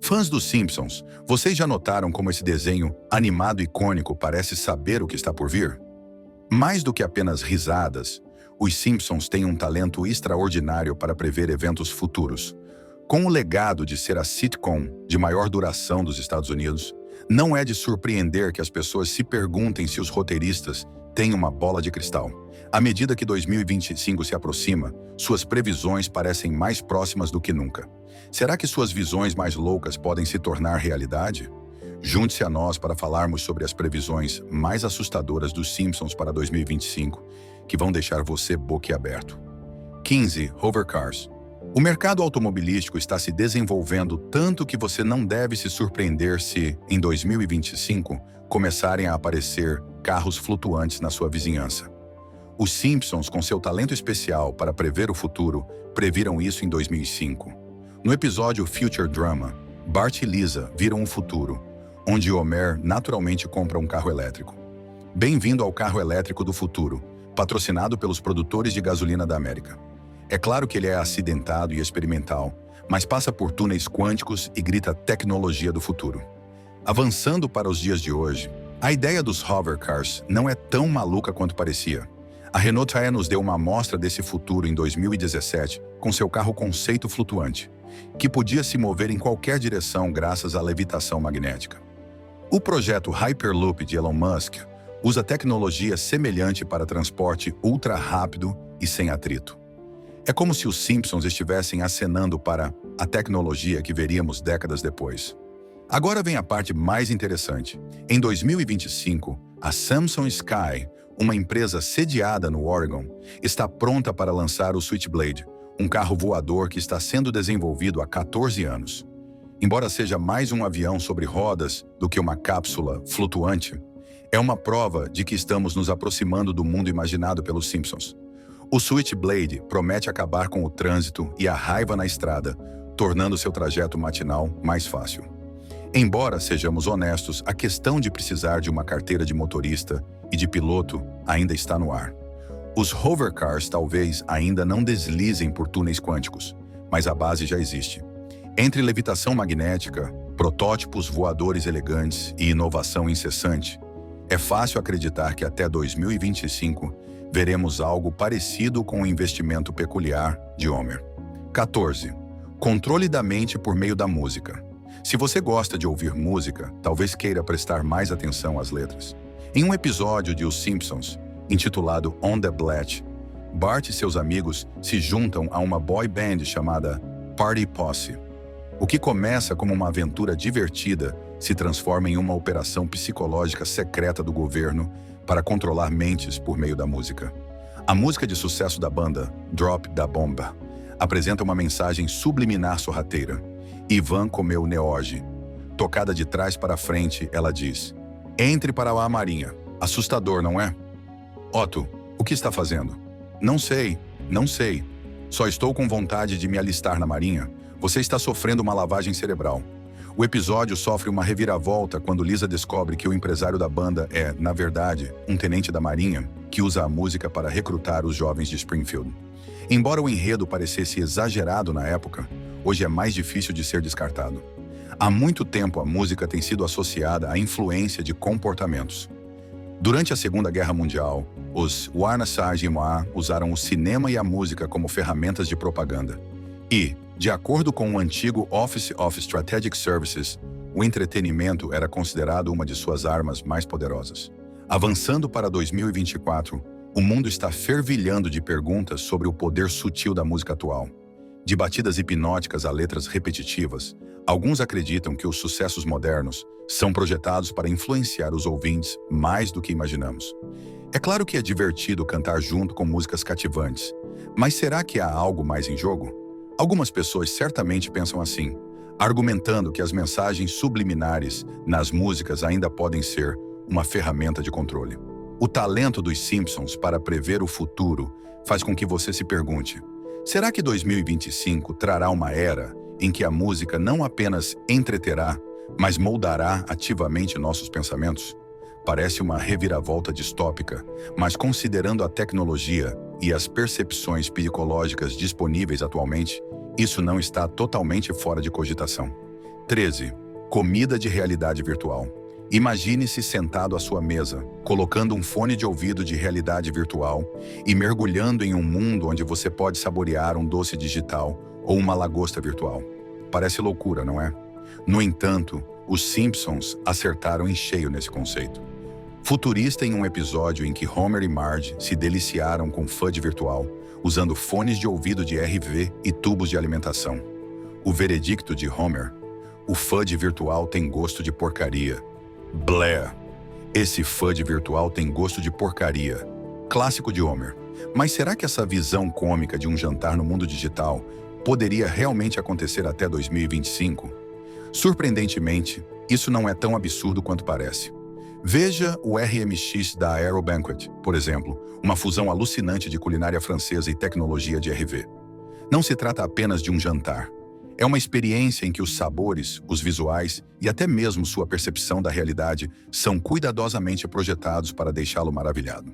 Fãs dos Simpsons, vocês já notaram como esse desenho animado icônico parece saber o que está por vir? Mais do que apenas risadas, os Simpsons têm um talento extraordinário para prever eventos futuros. Com o legado de ser a sitcom de maior duração dos Estados Unidos, não é de surpreender que as pessoas se perguntem se os roteiristas têm uma bola de cristal. À medida que 2025 se aproxima, suas previsões parecem mais próximas do que nunca. Será que suas visões mais loucas podem se tornar realidade? Junte-se a nós para falarmos sobre as previsões mais assustadoras dos Simpsons para 2025, que vão deixar você boquiaberto. 15. Hovercars. O mercado automobilístico está se desenvolvendo tanto que você não deve se surpreender se, em 2025, começarem a aparecer carros flutuantes na sua vizinhança. Os Simpsons, com seu talento especial para prever o futuro, previram isso em 2005. No episódio Future Drama, Bart e Lisa viram um futuro, onde Homer naturalmente compra um carro elétrico. Bem-vindo ao carro elétrico do futuro, patrocinado pelos produtores de gasolina da América. É claro que ele é acidentado e experimental, mas passa por túneis quânticos e grita tecnologia do futuro. Avançando para os dias de hoje, a ideia dos hovercars não é tão maluca quanto parecia. A Renault Trae nos deu uma amostra desse futuro em 2017 com seu carro conceito flutuante, que podia se mover em qualquer direção graças à levitação magnética. O projeto Hyperloop de Elon Musk usa tecnologia semelhante para transporte ultra rápido e sem atrito. É como se os Simpsons estivessem acenando para a tecnologia que veríamos décadas depois. Agora vem a parte mais interessante. Em 2025, a Samsung Sky, uma empresa sediada no Oregon, está pronta para lançar o Switchblade, um carro voador que está sendo desenvolvido há 14 anos. Embora seja mais um avião sobre rodas do que uma cápsula flutuante, é uma prova de que estamos nos aproximando do mundo imaginado pelos Simpsons. O Switchblade promete acabar com o trânsito e a raiva na estrada, tornando seu trajeto matinal mais fácil. Embora sejamos honestos, a questão de precisar de uma carteira de motorista e de piloto ainda está no ar. Os hovercars talvez ainda não deslizem por túneis quânticos, mas a base já existe. Entre levitação magnética, protótipos voadores elegantes e inovação incessante, é fácil acreditar que até 2025 veremos algo parecido com o investimento peculiar de Homer. 14. Controle da mente por meio da música. Se você gosta de ouvir música, talvez queira prestar mais atenção às letras. Em um episódio de Os Simpsons, intitulado On the Blatch, Bart e seus amigos se juntam a uma boy band chamada Party Posse. O que começa como uma aventura divertida se transforma em uma operação psicológica secreta do governo para controlar mentes por meio da música. A música de sucesso da banda, Drop da Bomba, apresenta uma mensagem subliminar sorrateira. Ivan comeu Neoge. Tocada de trás para frente, ela diz: "Entre para a Marinha." Assustador, não é? Otto, o que está fazendo? Não sei. Só estou com vontade de me alistar na Marinha. Você está sofrendo uma lavagem cerebral. O episódio sofre uma reviravolta quando Lisa descobre que o empresário da banda é, na verdade, um tenente da Marinha que usa a música para recrutar os jovens de Springfield. Embora o enredo parecesse exagerado na época, hoje é mais difícil de ser descartado. Há muito tempo a música tem sido associada à influência de comportamentos. Durante a Segunda Guerra Mundial, os Warnasage-Moa usaram o cinema e a música como ferramentas de propaganda. E, de acordo com o antigo Office of Strategic Services, o entretenimento era considerado uma de suas armas mais poderosas. Avançando para 2024, o mundo está fervilhando de perguntas sobre o poder sutil da música atual. De batidas hipnóticas a letras repetitivas, alguns acreditam que os sucessos modernos são projetados para influenciar os ouvintes mais do que imaginamos. É claro que é divertido cantar junto com músicas cativantes, mas será que há algo mais em jogo? Algumas pessoas certamente pensam assim, argumentando que as mensagens subliminares nas músicas ainda podem ser uma ferramenta de controle. O talento dos Simpsons para prever o futuro faz com que você se pergunte: será que 2025 trará uma era em que a música não apenas entreterá, mas moldará ativamente nossos pensamentos? Parece uma reviravolta distópica, mas considerando a tecnologia e as percepções psicológicas disponíveis atualmente, isso não está totalmente fora de cogitação. 13. Comida de realidade virtual. Imagine-se sentado à sua mesa, colocando um fone de ouvido de realidade virtual e mergulhando em um mundo onde você pode saborear um doce digital ou uma lagosta virtual. Parece loucura, não é? No entanto, os Simpsons acertaram em cheio nesse conceito. Futurista em um episódio em que Homer e Marge se deliciaram com FUD virtual, usando fones de ouvido de RV e tubos de alimentação. O veredicto de Homer: o FUD virtual tem gosto de porcaria. Blé! Esse FUD virtual tem gosto de porcaria. Clássico de Homer. Mas será que essa visão cômica de um jantar no mundo digital poderia realmente acontecer até 2025? Surpreendentemente, isso não é tão absurdo quanto parece. Veja o RMX da Aero Banquet, por exemplo, uma fusão alucinante de culinária francesa e tecnologia de RV. Não se trata apenas de um jantar. É uma experiência em que os sabores, os visuais e até mesmo sua percepção da realidade são cuidadosamente projetados para deixá-lo maravilhado.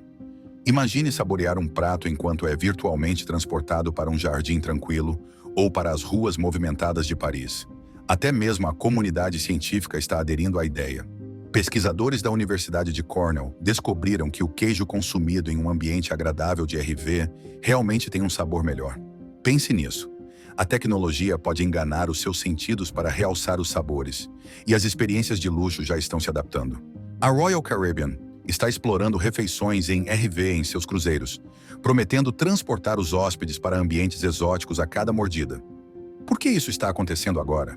Imagine saborear um prato enquanto é virtualmente transportado para um jardim tranquilo ou para as ruas movimentadas de Paris. Até mesmo a comunidade científica está aderindo à ideia. Pesquisadores da Universidade de Cornell descobriram que o queijo consumido em um ambiente agradável de RV realmente tem um sabor melhor. Pense nisso. A tecnologia pode enganar os seus sentidos para realçar os sabores, e as experiências de luxo já estão se adaptando. A Royal Caribbean está explorando refeições em RV em seus cruzeiros, prometendo transportar os hóspedes para ambientes exóticos a cada mordida. Por que isso está acontecendo agora?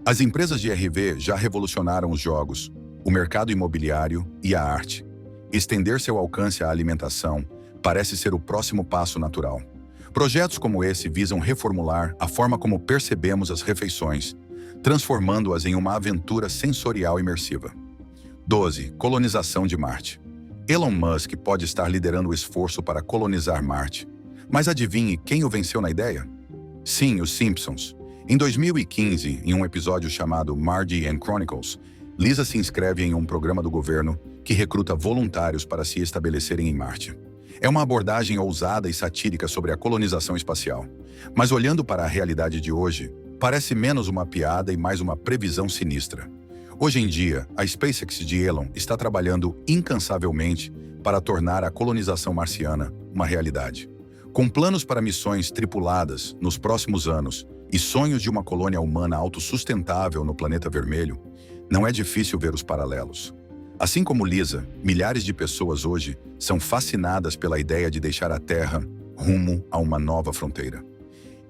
As empresas de RV já revolucionaram os jogos, o mercado imobiliário e a arte. Estender seu alcance à alimentação parece ser o próximo passo natural. Projetos como esse visam reformular a forma como percebemos as refeições, transformando-as em uma aventura sensorial imersiva. 12. Colonização de Marte. Elon Musk pode estar liderando o esforço para colonizar Marte. Mas adivinhe quem o venceu na ideia? Sim, os Simpsons. Em 2015, em um episódio chamado Marge and Chronicles, Lisa se inscreve em um programa do governo que recruta voluntários para se estabelecerem em Marte. É uma abordagem ousada e satírica sobre a colonização espacial. Mas olhando para a realidade de hoje, parece menos uma piada e mais uma previsão sinistra. Hoje em dia, a SpaceX de Elon está trabalhando incansavelmente para tornar a colonização marciana uma realidade. Com planos para missões tripuladas nos próximos anos e sonhos de uma colônia humana autossustentável no planeta vermelho, não é difícil ver os paralelos. Assim como Lisa, milhares de pessoas hoje são fascinadas pela ideia de deixar a Terra rumo a uma nova fronteira.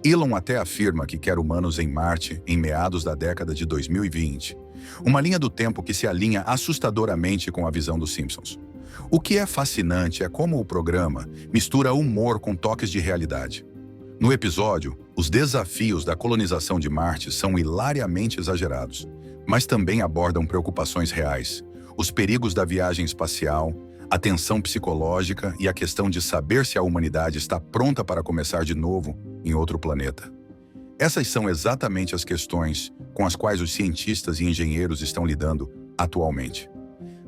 Elon até afirma que quer humanos em Marte em meados da década de 2020, uma linha do tempo que se alinha assustadoramente com a visão dos Simpsons. O que é fascinante é como o programa mistura humor com toques de realidade. No episódio, os desafios da colonização de Marte são hilariamente exagerados, mas também abordam preocupações reais, os perigos da viagem espacial, a tensão psicológica e a questão de saber se a humanidade está pronta para começar de novo em outro planeta. Essas são exatamente as questões com as quais os cientistas e engenheiros estão lidando atualmente.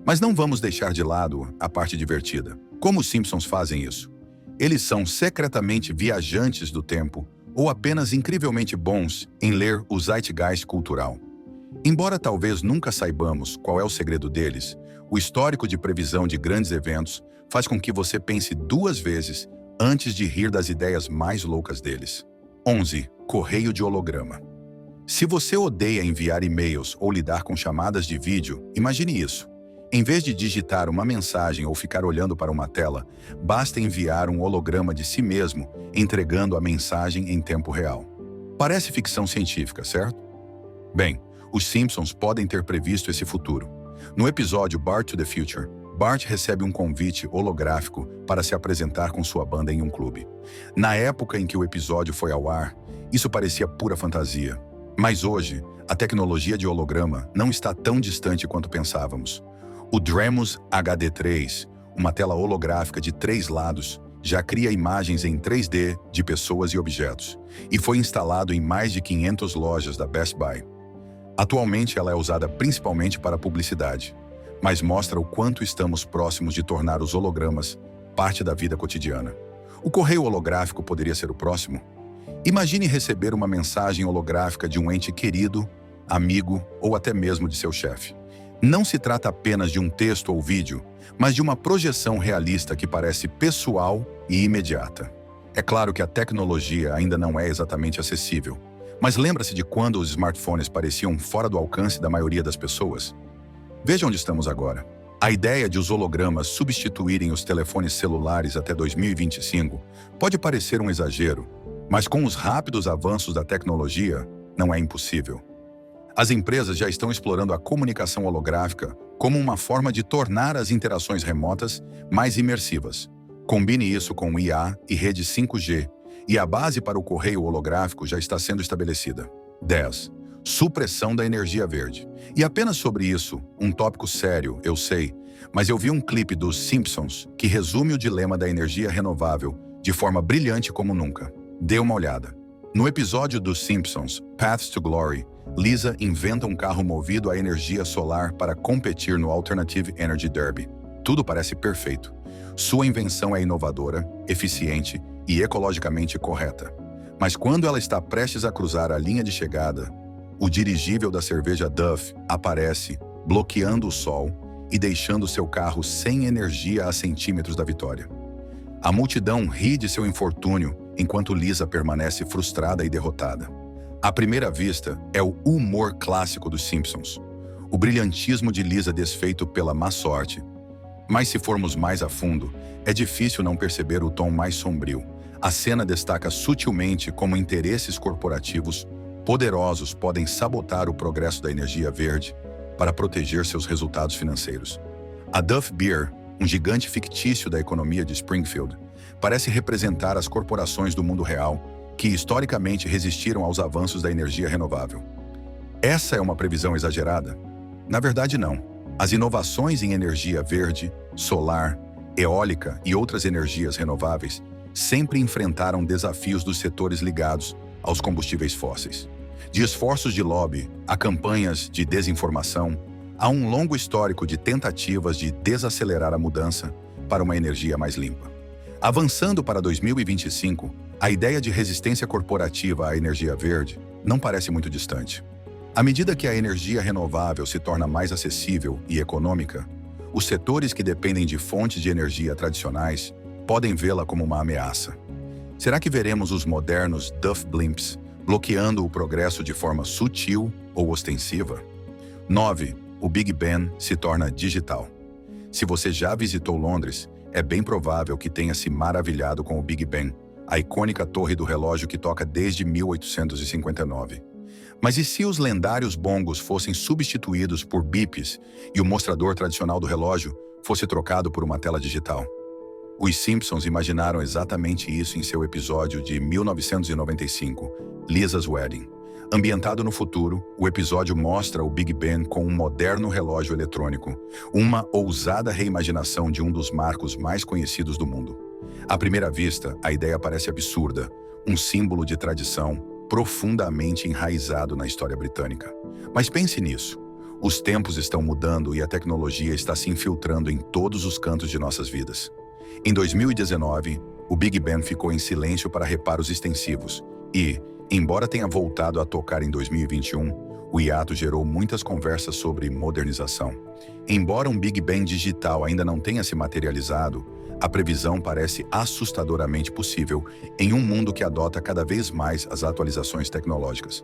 Mas não vamos deixar de lado a parte divertida. Como os Simpsons fazem isso? Eles são secretamente viajantes do tempo ou apenas incrivelmente bons em ler o zeitgeist cultural. Embora talvez nunca saibamos qual é o segredo deles, o histórico de previsão de grandes eventos faz com que você pense duas vezes antes de rir das ideias mais loucas deles. 11. Correio de holograma. Se você odeia enviar e-mails ou lidar com chamadas de vídeo, imagine isso. Em vez de digitar uma mensagem ou ficar olhando para uma tela, basta enviar um holograma de si mesmo, entregando a mensagem em tempo real. Parece ficção científica, certo? Bem, os Simpsons podem ter previsto esse futuro. No episódio Bart to the Future, Bart recebe um convite holográfico para se apresentar com sua banda em um clube. Na época em que o episódio foi ao ar, isso parecia pura fantasia. Mas hoje, a tecnologia de holograma não está tão distante quanto pensávamos. O Dremos HD3, uma tela holográfica de 3 lados, já cria imagens em 3D de pessoas e objetos, e foi instalado em mais de 500 lojas da Best Buy. Atualmente ela é usada principalmente para publicidade, mas mostra o quanto estamos próximos de tornar os hologramas parte da vida cotidiana. O correio holográfico poderia ser o próximo? Imagine receber uma mensagem holográfica de um ente querido amigo ou até mesmo de seu chefe. Não se trata apenas de um texto ou vídeo, mas de uma projeção realista que parece pessoal e imediata. É claro que a tecnologia ainda não é exatamente acessível, mas lembra-se de quando os smartphones pareciam fora do alcance da maioria das pessoas? Veja onde estamos agora. A ideia de os hologramas substituírem os telefones celulares até 2025 pode parecer um exagero, mas com os rápidos avanços da tecnologia, não é impossível. As empresas já estão explorando a comunicação holográfica como uma forma de tornar as interações remotas mais imersivas. Combine isso com IA e rede 5G, e a base para o correio holográfico já está sendo estabelecida. 10. Supressão da energia verde. E apenas sobre isso, um tópico sério, eu sei, mas eu vi um clipe dos Simpsons que resume o dilema da energia renovável de forma brilhante como nunca. Dê uma olhada. No episódio dos Simpsons, Paths to Glory, Lisa inventa um carro movido à energia solar para competir no Alternative Energy Derby. Tudo parece perfeito. Sua invenção é inovadora, eficiente e ecologicamente correta. Mas quando ela está prestes a cruzar a linha de chegada, o dirigível da cerveja Duff aparece, bloqueando o sol e deixando seu carro sem energia a centímetros da vitória. A multidão ri de seu infortúnio enquanto Lisa permanece frustrada e derrotada. À primeira vista, é o humor clássico dos Simpsons. O brilhantismo de Lisa desfeito pela má sorte. Mas se formos mais a fundo, é difícil não perceber o tom mais sombrio. A cena destaca sutilmente como interesses corporativos poderosos podem sabotar o progresso da energia verde para proteger seus resultados financeiros. A Duff Beer, um gigante fictício da economia de Springfield, parece representar as corporações do mundo real que historicamente resistiram aos avanços da energia renovável. Essa é uma previsão exagerada? Na verdade, não. As inovações em energia verde, solar, eólica e outras energias renováveis sempre enfrentaram desafios dos setores ligados aos combustíveis fósseis. De esforços de lobby a campanhas de desinformação, há um longo histórico de tentativas de desacelerar a mudança para uma energia mais limpa. Avançando para 2025, a ideia de resistência corporativa à energia verde não parece muito distante. À medida que a energia renovável se torna mais acessível e econômica, os setores que dependem de fontes de energia tradicionais podem vê-la como uma ameaça. Será que veremos os modernos Duff Blimps bloqueando o progresso de forma sutil ou ostensiva? 9. O Big Ben se torna digital. Se você já visitou Londres, é bem provável que tenha se maravilhado com o Big Ben, a icônica torre do relógio que toca desde 1859. Mas e se os lendários bongos fossem substituídos por bips e o mostrador tradicional do relógio fosse trocado por uma tela digital? Os Simpsons imaginaram exatamente isso em seu episódio de 1995, Lisa's Wedding. Ambientado no futuro, o episódio mostra o Big Ben com um moderno relógio eletrônico, uma ousada reimaginação de um dos marcos mais conhecidos do mundo. À primeira vista, a ideia parece absurda, um símbolo de tradição profundamente enraizado na história britânica. Mas pense nisso. Os tempos estão mudando e a tecnologia está se infiltrando em todos os cantos de nossas vidas. Em 2019, o Big Ben ficou em silêncio para reparos extensivos e, embora tenha voltado a tocar em 2021, o hiato gerou muitas conversas sobre modernização. Embora um Big Ben digital ainda não tenha se materializado, a previsão parece assustadoramente possível em um mundo que adota cada vez mais as atualizações tecnológicas.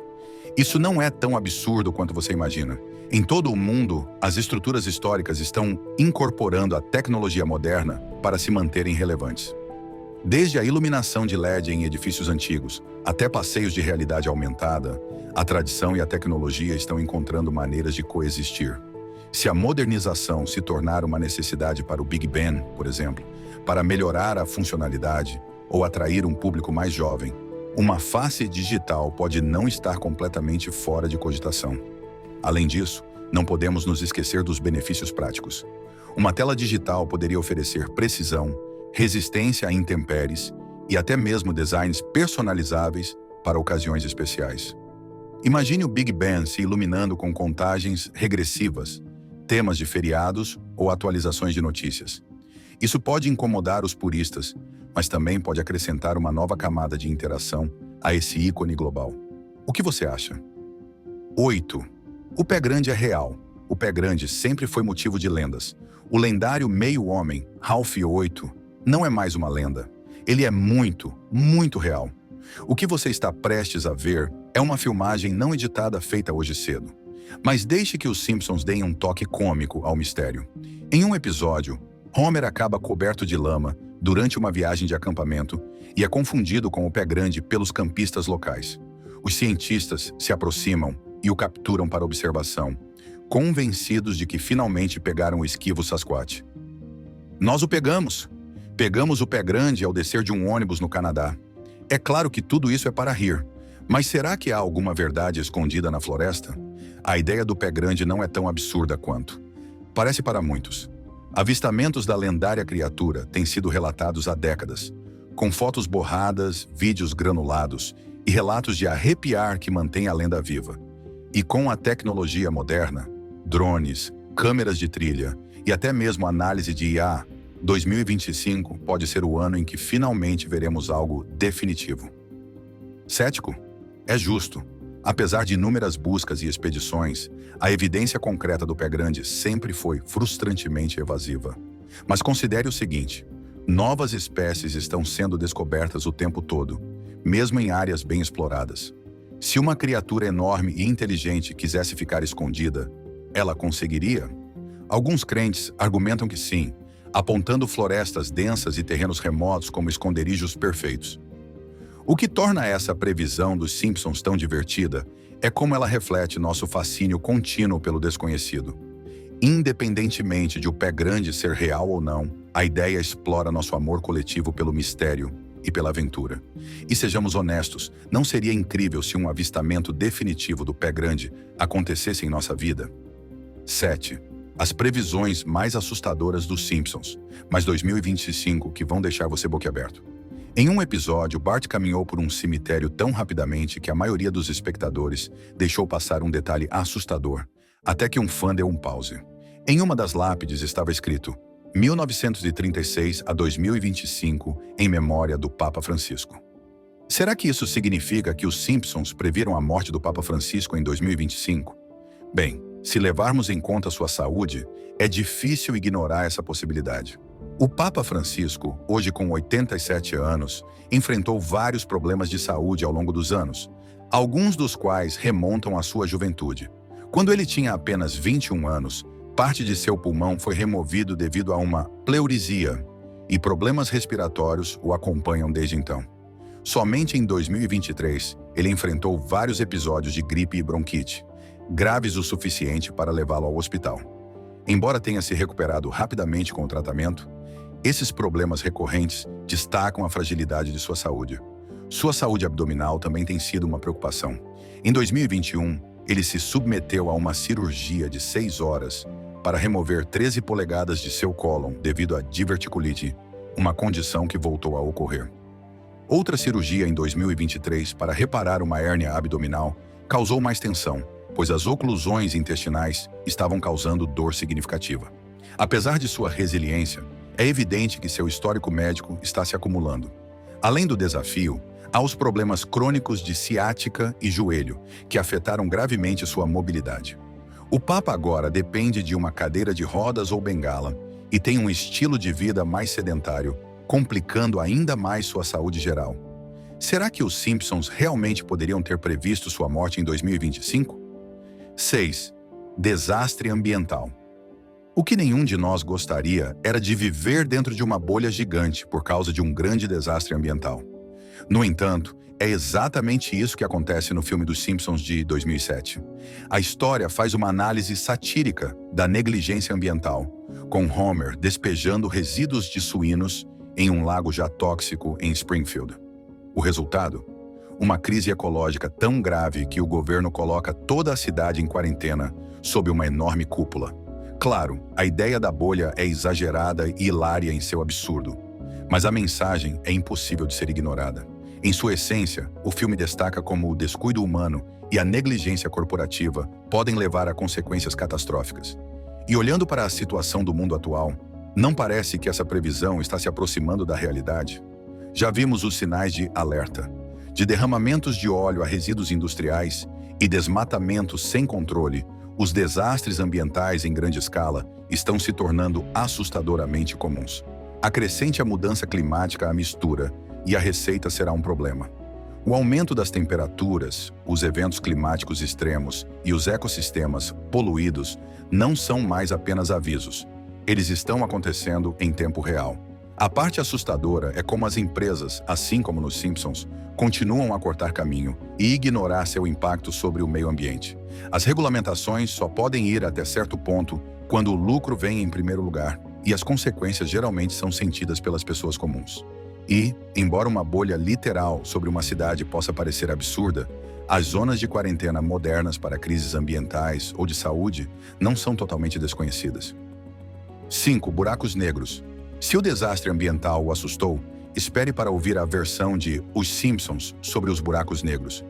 Isso não é tão absurdo quanto você imagina. Em todo o mundo, as estruturas históricas estão incorporando a tecnologia moderna para se manterem relevantes. Desde a iluminação de LED em edifícios antigos até passeios de realidade aumentada, a tradição e a tecnologia estão encontrando maneiras de coexistir. Se a modernização se tornar uma necessidade para o Big Ben, por exemplo, para melhorar a funcionalidade ou atrair um público mais jovem, uma face digital pode não estar completamente fora de cogitação. Além disso, não podemos nos esquecer dos benefícios práticos. Uma tela digital poderia oferecer precisão, resistência a intempéries e até mesmo designs personalizáveis para ocasiões especiais. Imagine o Big Ben se iluminando com contagens regressivas, temas de feriados ou atualizações de notícias. Isso pode incomodar os puristas, mas também pode acrescentar uma nova camada de interação a esse ícone global. O que você acha? 8. O Pé Grande é real. O Pé Grande sempre foi motivo de lendas. O lendário meio-homem, Ralph 8, não é mais uma lenda. Ele é muito, muito real. O que você está prestes a ver é uma filmagem não editada feita hoje cedo. Mas deixe que os Simpsons deem um toque cômico ao mistério. Em um episódio, Homer acaba coberto de lama durante uma viagem de acampamento e é confundido com o Pé Grande pelos campistas locais. Os cientistas se aproximam e o capturam para observação, convencidos de que finalmente pegaram o esquivo Sasquatch. Nós o pegamos! Pegamos o Pé Grande ao descer de um ônibus no Canadá. É claro que tudo isso é para rir, mas será que há alguma verdade escondida na floresta? A ideia do Pé Grande não é tão absurda quanto parece para muitos. Avistamentos da lendária criatura têm sido relatados há décadas, com fotos borradas, vídeos granulados e relatos de arrepiar que mantêm a lenda viva. E com a tecnologia moderna, drones, câmeras de trilha e até mesmo análise de IA, 2025 pode ser o ano em que finalmente veremos algo definitivo. Cético? É justo. Apesar de inúmeras buscas e expedições, a evidência concreta do Pé Grande sempre foi frustrantemente evasiva. Mas considere o seguinte: novas espécies estão sendo descobertas o tempo todo, mesmo em áreas bem exploradas. Se uma criatura enorme e inteligente quisesse ficar escondida, ela conseguiria? Alguns crentes argumentam que sim, apontando florestas densas e terrenos remotos como esconderijos perfeitos. O que torna essa previsão dos Simpsons tão divertida é como ela reflete nosso fascínio contínuo pelo desconhecido. Independentemente de o Pé Grande ser real ou não, a ideia explora nosso amor coletivo pelo mistério e pela aventura. E sejamos honestos, não seria incrível se um avistamento definitivo do Pé Grande acontecesse em nossa vida? 7. As previsões mais assustadoras dos Simpsons, mas 2025 que vão deixar você boquiaberto. Em um episódio, Bart caminhou por um cemitério tão rapidamente que a maioria dos espectadores deixou passar um detalhe assustador, até que um fã deu um pause. Em uma das lápides estava escrito 1936 a 2025, em memória do Papa Francisco. Será que isso significa que os Simpsons previram a morte do Papa Francisco em 2025? Bem, se levarmos em conta sua saúde, é difícil ignorar essa possibilidade. O Papa Francisco, hoje com 87 anos, enfrentou vários problemas de saúde ao longo dos anos, alguns dos quais remontam à sua juventude. Quando ele tinha apenas 21 anos, parte de seu pulmão foi removido devido a uma pleurisia, e problemas respiratórios o acompanham desde então. Somente em 2023, ele enfrentou vários episódios de gripe e bronquite, graves o suficiente para levá-lo ao hospital. Embora tenha se recuperado rapidamente com o tratamento, esses problemas recorrentes destacam a fragilidade de sua saúde. Sua saúde abdominal também tem sido uma preocupação. Em 2021, ele se submeteu a uma cirurgia de 6 horas para remover 13 polegadas de seu cólon devido a diverticulite, uma condição que voltou a ocorrer. Outra cirurgia em 2023 para reparar uma hérnia abdominal causou mais tensão, pois as oclusões intestinais estavam causando dor significativa. Apesar de sua resiliência, é evidente que seu histórico médico está se acumulando. Além do desafio, há os problemas crônicos de ciática e joelho, que afetaram gravemente sua mobilidade. O Papa agora depende de uma cadeira de rodas ou bengala e tem um estilo de vida mais sedentário, complicando ainda mais sua saúde geral. Será que os Simpsons realmente poderiam ter previsto sua morte em 2025? 6. Desastre ambiental. O que nenhum de nós gostaria era de viver dentro de uma bolha gigante por causa de um grande desastre ambiental. No entanto, é exatamente isso que acontece no filme dos Simpsons de 2007. A história faz uma análise satírica da negligência ambiental, com Homer despejando resíduos de suínos em um lago já tóxico em Springfield. O resultado? Uma crise ecológica tão grave que o governo coloca toda a cidade em quarentena sob uma enorme cúpula. Claro, a ideia da bolha é exagerada e hilária em seu absurdo, mas a mensagem é impossível de ser ignorada. Em sua essência, o filme destaca como o descuido humano e a negligência corporativa podem levar a consequências catastróficas. E olhando para a situação do mundo atual, não parece que essa previsão está se aproximando da realidade? Já vimos os sinais de alerta, de derramamentos de óleo a resíduos industriais e desmatamento sem controle, Os desastres ambientais em grande escala estão se tornando assustadoramente comuns. Acrescente a mudança climática à mistura e a receita será um problema. O aumento das temperaturas, os eventos climáticos extremos e os ecossistemas poluídos não são mais apenas avisos. Eles estão acontecendo em tempo real. A parte assustadora é como as empresas, assim como nos Simpsons, continuam a cortar caminho e ignorar seu impacto sobre o meio ambiente. As regulamentações só podem ir até certo ponto quando o lucro vem em primeiro lugar, e as consequências geralmente são sentidas pelas pessoas comuns. E, embora uma bolha literal sobre uma cidade possa parecer absurda, as zonas de quarentena modernas para crises ambientais ou de saúde não são totalmente desconhecidas. 5. Buracos negros. Se o desastre ambiental o assustou, espere para ouvir a versão de Os Simpsons sobre os buracos negros.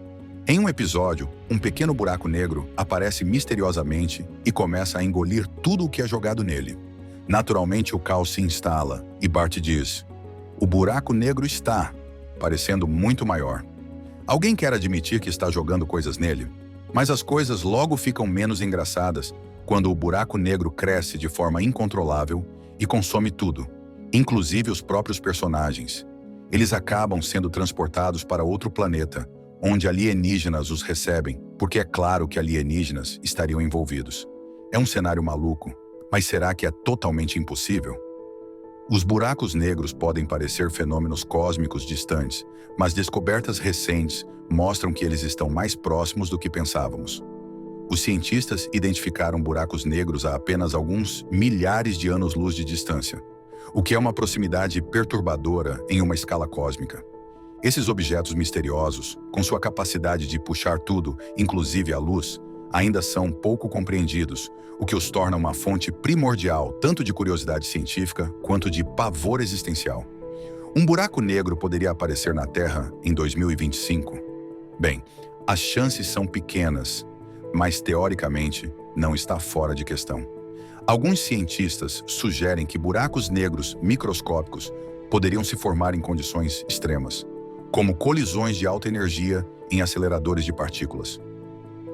Em um episódio, um pequeno buraco negro aparece misteriosamente e começa a engolir tudo o que é jogado nele. Naturalmente, o caos se instala e Bart diz: "O buraco negro está parecendo muito maior." Alguém quer admitir que está jogando coisas nele? Mas as coisas logo ficam menos engraçadas quando o buraco negro cresce de forma incontrolável e consome tudo, inclusive os próprios personagens. Eles acabam sendo transportados para outro planeta, onde alienígenas os recebem, porque é claro que alienígenas estariam envolvidos. É um cenário maluco, mas será que é totalmente impossível? Os buracos negros podem parecer fenômenos cósmicos distantes, mas descobertas recentes mostram que eles estão mais próximos do que pensávamos. Os cientistas identificaram buracos negros a apenas alguns milhares de anos-luz de distância, o que é uma proximidade perturbadora em uma escala cósmica. Esses objetos misteriosos, com sua capacidade de puxar tudo, inclusive a luz, ainda são pouco compreendidos, o que os torna uma fonte primordial tanto de curiosidade científica quanto de pavor existencial. Um buraco negro poderia aparecer na Terra em 2025? Bem, as chances são pequenas, mas teoricamente não está fora de questão. Alguns cientistas sugerem que buracos negros microscópicos poderiam se formar em condições extremas, como colisões de alta energia em aceleradores de partículas.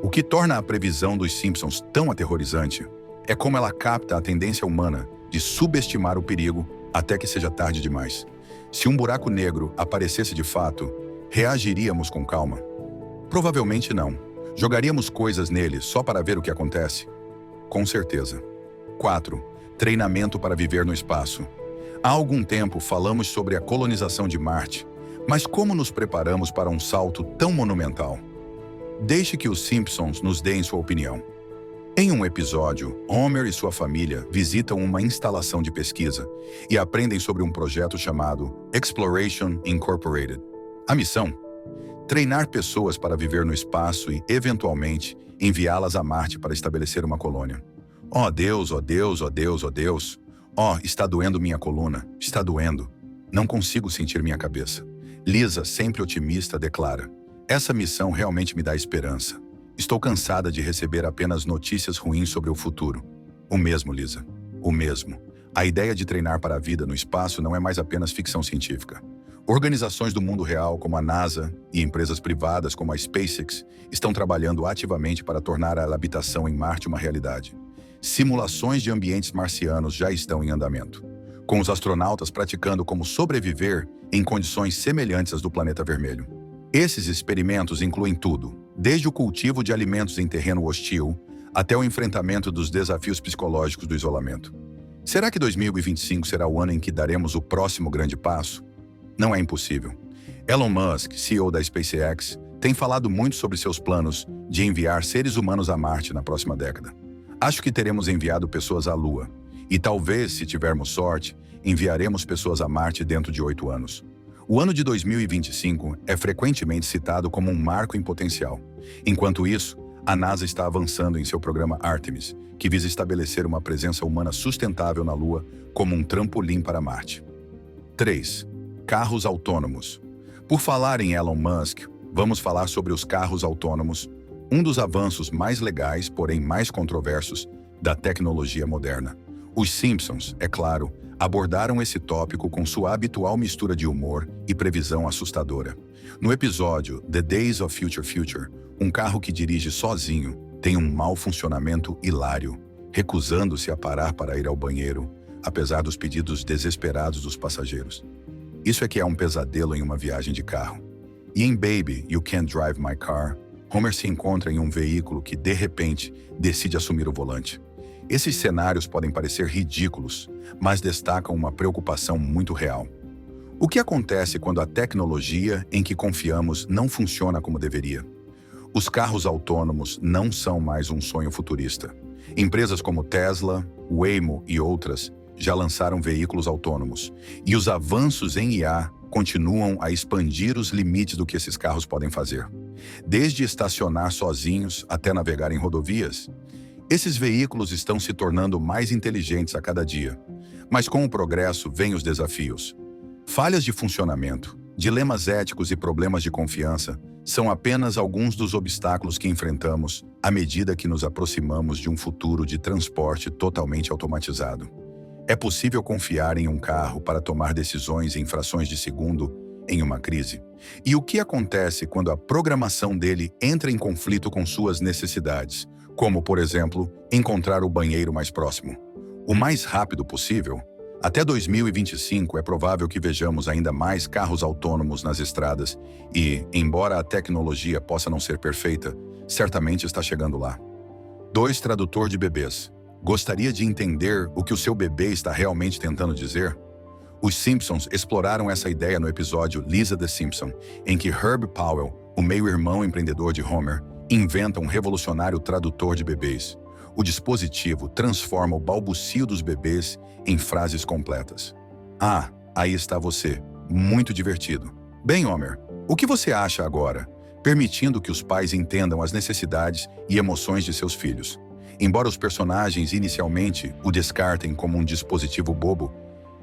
O que torna a previsão dos Simpsons tão aterrorizante é como ela capta a tendência humana de subestimar o perigo até que seja tarde demais. Se um buraco negro aparecesse de fato, reagiríamos com calma? Provavelmente não. Jogaríamos coisas nele só para ver o que acontece? Com certeza. 4. Treinamento para viver no espaço. Há algum tempo falamos sobre a colonização de Marte, mas como nos preparamos para um salto tão monumental? Deixe que os Simpsons nos deem sua opinião. Em um episódio, Homer e sua família visitam uma instalação de pesquisa e aprendem sobre um projeto chamado Exploration Incorporated. A missão? Treinar pessoas para viver no espaço e, eventualmente, enviá-las a Marte para estabelecer uma colônia. Oh Deus, oh Deus, oh Deus, oh Deus. Oh, está doendo minha coluna, está doendo. Não consigo sentir minha cabeça. Lisa, sempre otimista, declara: "Essa missão realmente me dá esperança. Estou cansada de receber apenas notícias ruins sobre o futuro." O mesmo, Lisa. O mesmo. A ideia de treinar para a vida no espaço não é mais apenas ficção científica. Organizações do mundo real, como a NASA, e empresas privadas, como a SpaceX, estão trabalhando ativamente para tornar a habitação em Marte uma realidade. Simulações de ambientes marcianos já estão em andamento, com os astronautas praticando como sobreviver em condições semelhantes às do planeta vermelho. Esses experimentos incluem tudo, desde o cultivo de alimentos em terreno hostil até o enfrentamento dos desafios psicológicos do isolamento. Será que 2025 será o ano em que daremos o próximo grande passo? Não é impossível. Elon Musk, CEO da SpaceX, tem falado muito sobre seus planos de enviar seres humanos a Marte na próxima década. Acho que teremos enviado pessoas à Lua. E talvez, se tivermos sorte, enviaremos pessoas a Marte dentro de 8 anos. O ano de 2025 é frequentemente citado como um marco em potencial. Enquanto isso, a NASA está avançando em seu programa Artemis, que visa estabelecer uma presença humana sustentável na Lua como um trampolim para Marte. 3. Carros autônomos. Por falar em Elon Musk, vamos falar sobre os carros autônomos, um dos avanços mais legais, porém mais controversos, da tecnologia moderna. Os Simpsons, é claro, abordaram esse tópico com sua habitual mistura de humor e previsão assustadora. No episódio The Days of Future Future, um carro que dirige sozinho, tem um mau funcionamento hilário, recusando-se a parar para ir ao banheiro, apesar dos pedidos desesperados dos passageiros. Isso é que é um pesadelo em uma viagem de carro. E em Baby, You Can't Drive My Car, Homer se encontra em um veículo que, de repente, decide assumir o volante. Esses cenários podem parecer ridículos, mas destacam uma preocupação muito real. O que acontece quando a tecnologia em que confiamos não funciona como deveria? Os carros autônomos não são mais um sonho futurista. Empresas como Tesla, Waymo e outras já lançaram veículos autônomos, e os avanços em IA continuam a expandir os limites do que esses carros podem fazer. Desde estacionar sozinhos até navegar em rodovias, esses veículos estão se tornando mais inteligentes a cada dia. Mas com o progresso vêm os desafios. Falhas de funcionamento, dilemas éticos e problemas de confiança são apenas alguns dos obstáculos que enfrentamos à medida que nos aproximamos de um futuro de transporte totalmente automatizado. É possível confiar em um carro para tomar decisões em frações de segundo em uma crise? E o que acontece quando a programação dele entra em conflito com suas necessidades, como, por exemplo, encontrar o banheiro mais próximo? O mais rápido possível? Até 2025 é provável que vejamos ainda mais carros autônomos nas estradas e, embora a tecnologia possa não ser perfeita, certamente está chegando lá. 2. Tradutor de bebês. Gostaria de entender o que o seu bebê está realmente tentando dizer? Os Simpsons exploraram essa ideia no episódio Lisa the Simpson, em que Herb Powell, o meio-irmão empreendedor de Homer, inventa um revolucionário tradutor de bebês. O dispositivo transforma o balbucio dos bebês em frases completas. Ah, aí está você. Muito divertido. Bem, Homer, o que você acha agora? Permitindo que os pais entendam as necessidades e emoções de seus filhos. Embora os personagens inicialmente o descartem como um dispositivo bobo,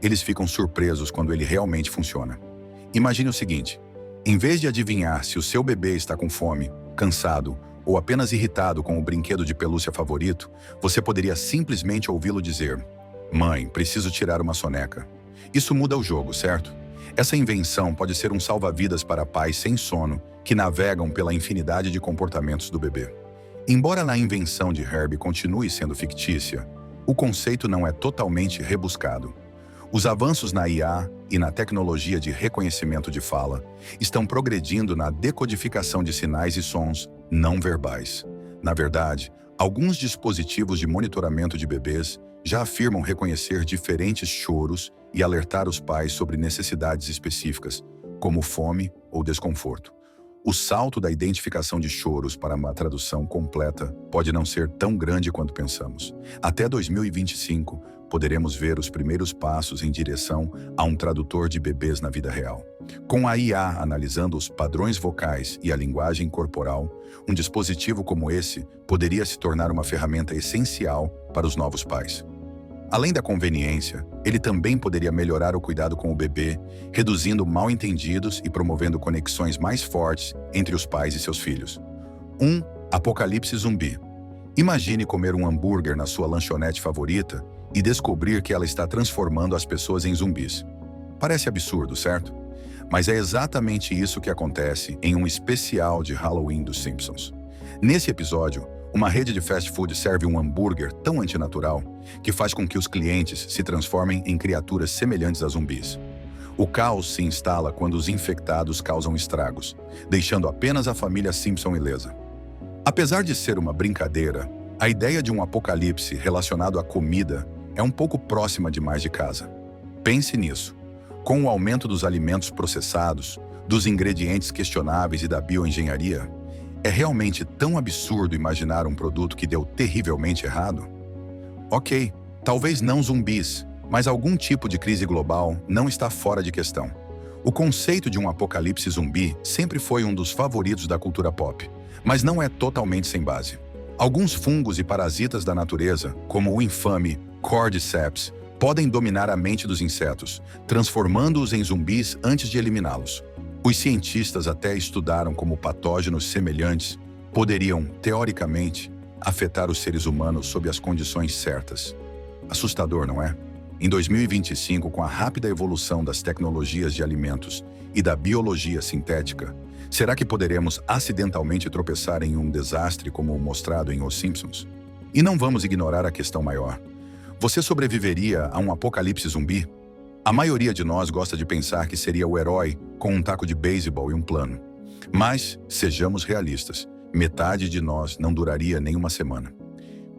eles ficam surpresos quando ele realmente funciona. Imagine o seguinte: em vez de adivinhar se o seu bebê está com fome, cansado ou apenas irritado com o brinquedo de pelúcia favorito, você poderia simplesmente ouvi-lo dizer: "Mãe, preciso tirar uma soneca." Isso muda o jogo, certo? Essa invenção pode ser um salva-vidas para pais sem sono que navegam pela infinidade de comportamentos do bebê. Embora a invenção de Herbie continue sendo fictícia, o conceito não é totalmente rebuscado. Os avanços na IA e na tecnologia de reconhecimento de fala estão progredindo na decodificação de sinais e sons não verbais. Na verdade, alguns dispositivos de monitoramento de bebês já afirmam reconhecer diferentes choros e alertar os pais sobre necessidades específicas, como fome ou desconforto. O salto da identificação de choros para uma tradução completa pode não ser tão grande quanto pensamos. Até 2025, poderemos ver os primeiros passos em direção a um tradutor de bebês na vida real. Com a IA analisando os padrões vocais e a linguagem corporal, um dispositivo como esse poderia se tornar uma ferramenta essencial para os novos pais. Além da conveniência, ele também poderia melhorar o cuidado com o bebê, reduzindo mal-entendidos e promovendo conexões mais fortes entre os pais e seus filhos. 1. Apocalipse zumbi. Imagine comer um hambúrguer na sua lanchonete favorita e descobrir que ela está transformando as pessoas em zumbis. Parece absurdo, certo? Mas é exatamente isso que acontece em um especial de Halloween dos Simpsons. Nesse episódio, uma rede de fast food serve um hambúrguer tão antinatural que faz com que os clientes se transformem em criaturas semelhantes a zumbis. O caos se instala quando os infectados causam estragos, deixando apenas a família Simpson ilesa. Apesar de ser uma brincadeira, a ideia de um apocalipse relacionado à comida é um pouco próxima demais de casa. Pense nisso. Com o aumento dos alimentos processados, dos ingredientes questionáveis e da bioengenharia, é realmente tão absurdo imaginar um produto que deu terrivelmente errado? Ok, talvez não zumbis, mas algum tipo de crise global não está fora de questão. O conceito de um apocalipse zumbi sempre foi um dos favoritos da cultura pop, mas não é totalmente sem base. Alguns fungos e parasitas da natureza, como o infame Cordyceps, podem dominar a mente dos insetos, transformando-os em zumbis antes de eliminá-los. Os cientistas até estudaram como patógenos semelhantes poderiam, teoricamente, afetar os seres humanos sob as condições certas. Assustador, não é? Em 2025, com a rápida evolução das tecnologias de alimentos e da biologia sintética, Será que poderemos acidentalmente tropeçar em um desastre como o mostrado em Os Simpsons? E não vamos ignorar a questão maior. Você sobreviveria a um apocalipse zumbi? A maioria de nós gosta de pensar que seria o herói com um taco de beisebol e um plano. Mas, sejamos realistas, metade de nós não duraria nem uma semana.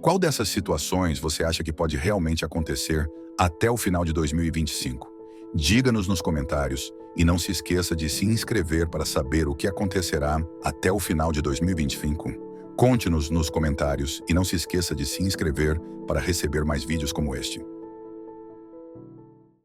Qual dessas situações você acha que pode realmente acontecer até o final de 2025? Diga-nos nos comentários e não se esqueça de se inscrever para saber o que acontecerá até o final de 2025. Conte-nos nos comentários e não se esqueça de se inscrever para receber mais vídeos como este.